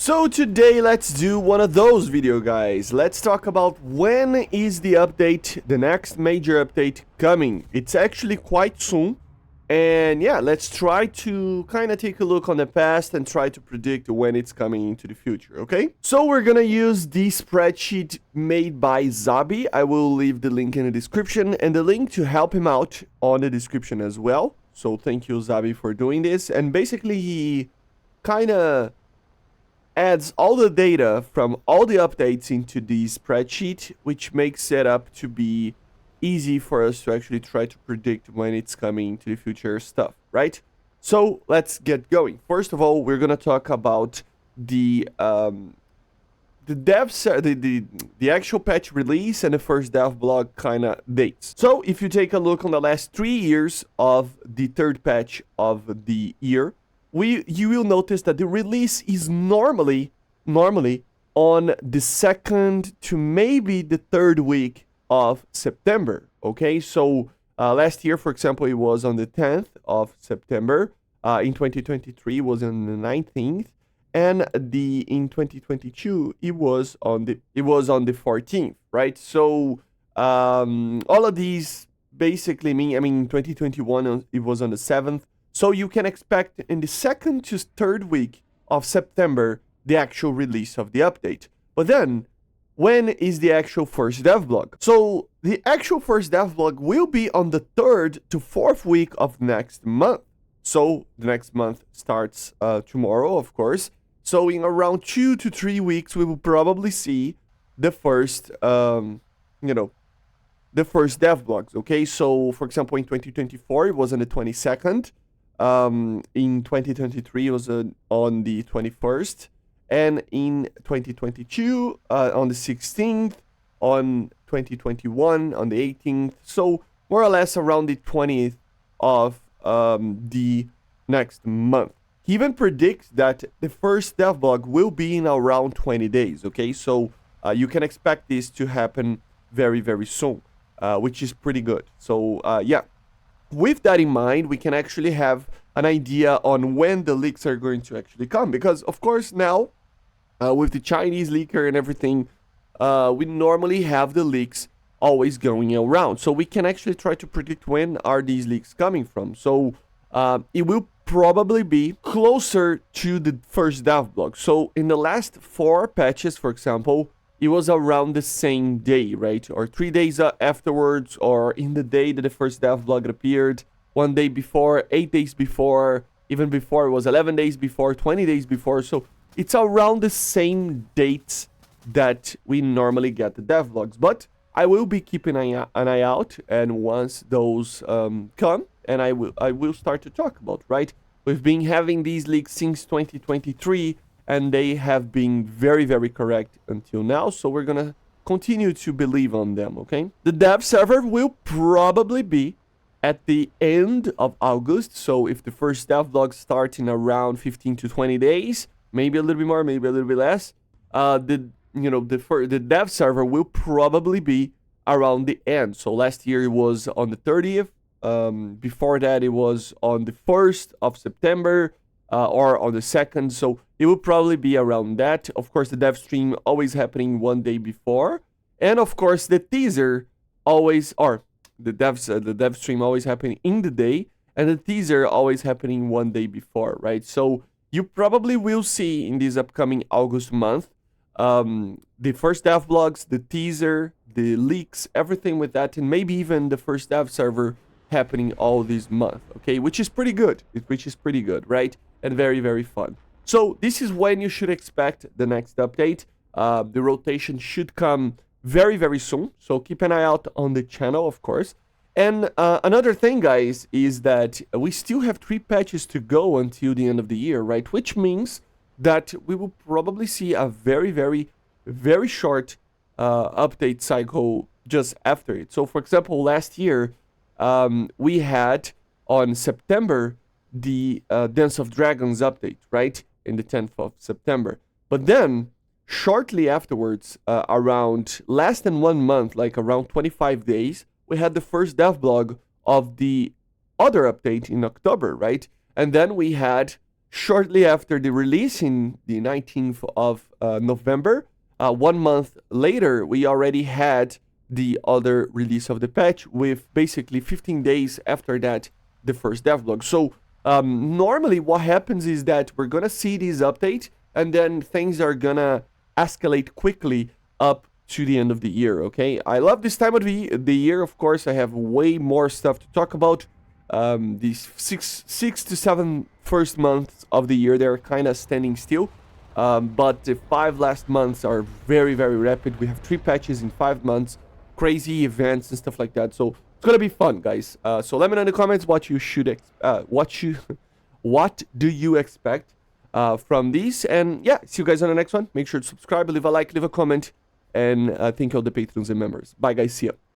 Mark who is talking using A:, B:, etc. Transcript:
A: So today let's do one of those video guys. Let's talk about when is the update, the next major update coming. It's actually quite soon. And yeah, let's try to kind of take a look on the past and try to predict when it's coming into the future, okay? So we're gonna use the spreadsheet made by Zabi. I will leave the link in the description and the link to help him out on the description as well. So thank you, Zabi, for doing this. And basically he kind of adds all the data from all the updates into the spreadsheet, which makes it up to be easy for us to actually try to predict when it's coming to the future stuff, right? So let's get going. First of all, we're gonna talk about the actual patch release and the first devlog kind of dates. So if you take a look on the last 3 years of the third patch of the year, you will notice that the release is normally on the second to maybe the third week of September. Okay, so last year, for example, it was on the 10th of September. In 2023, it was on the 19th, and in 2022, it was on the 14th, right? So all of these basically mean, in 2021, it was on the 7th. So you can expect in the second to third week of September the actual release of the update. But then, when is the actual first devlog? So the actual first devlog will be on the 3rd to 4th week of next month. So the next month starts tomorrow, of course. So in around 2 to 3 weeks, we will probably see the first, the first devlogs. Okay, so for example, in 2024, it was on the 22nd. In 2023, it was on the 21st. And in 2022, on the 16th, on 2021, on the 18th, so more or less around the 20th of the next month. He even predicts that the first devlog will be in around 20 days, okay? So you can expect this to happen very, very soon, which is pretty good. So yeah, with that in mind, we can actually have an idea on when the leaks are going to actually come. Because, of course, now, with the Chinese leaker and everything, we normally have the leaks always going around. So we can actually try to predict when are these leaks coming from. So it will probably be closer to the first devlog. So in the last 4 patches, for example, it was around the same day, right? Or 3 days afterwards, or in the day that the first devlog appeared, 1 day before, 8 days before, even before, it was 11 days before, 20 days before. So it's around the same dates that we normally get the devlogs. But I will be keeping an eye out, and once those come, and I will start to talk about, right? We've been having these leaks since 2023, and they have been very, very correct until now. So we're gonna continue to believe on them, okay? The dev server will probably be at the end of August. So if the first devlog starts in around 15 to 20 days, maybe a little bit more, maybe a little bit less, the dev server will probably be around the end. So last year it was on the 30th. Before that it was on the 1st of September, or on the 2nd. So it will probably be around that. Of course, the dev stream always happening 1 day before. And of course, the teaser always, or the dev stream always happening in the day, and the teaser always happening 1 day before, right? So you probably will see in this upcoming August month, the first devlogs, the teaser, the leaks, everything with that, and maybe even the first dev server happening all this month, okay? Which is pretty good, right? And very, very fun. So this is when you should expect the next update. The rotation should come very, very soon. So keep an eye out on the channel, of course. And another thing, guys, is that we still have 3 patches to go until the end of the year, right? Which means that we will probably see a very, very, very short update cycle just after it. So, for example, last year, we had on September the Dance of Dragons update, right? In the 10th of September. But then, shortly afterwards, around less than 1 month, like around 25 days, we had the first devlog of the other update in October, right? And then we had shortly after the release in the 19th of November, 1 month later, we already had the other release of the patch with basically 15 days after that, the first devlog. So normally what happens is that we're gonna see this update and then things are gonna escalate quickly up to the end of the year, okay? I love this time of the year, of course. I have way more stuff to talk about. These six to seven first months of the year, they're kind of standing still. But the 5 last months are very, very rapid. We have 3 patches in 5 months, crazy events and stuff like that. So it's gonna be fun, guys. So let me know in the comments what you should what do you expect from these? And yeah, see you guys on the next one. Make sure to subscribe, leave a like, leave a comment, and thank you all the patrons and members. Bye, guys. See ya.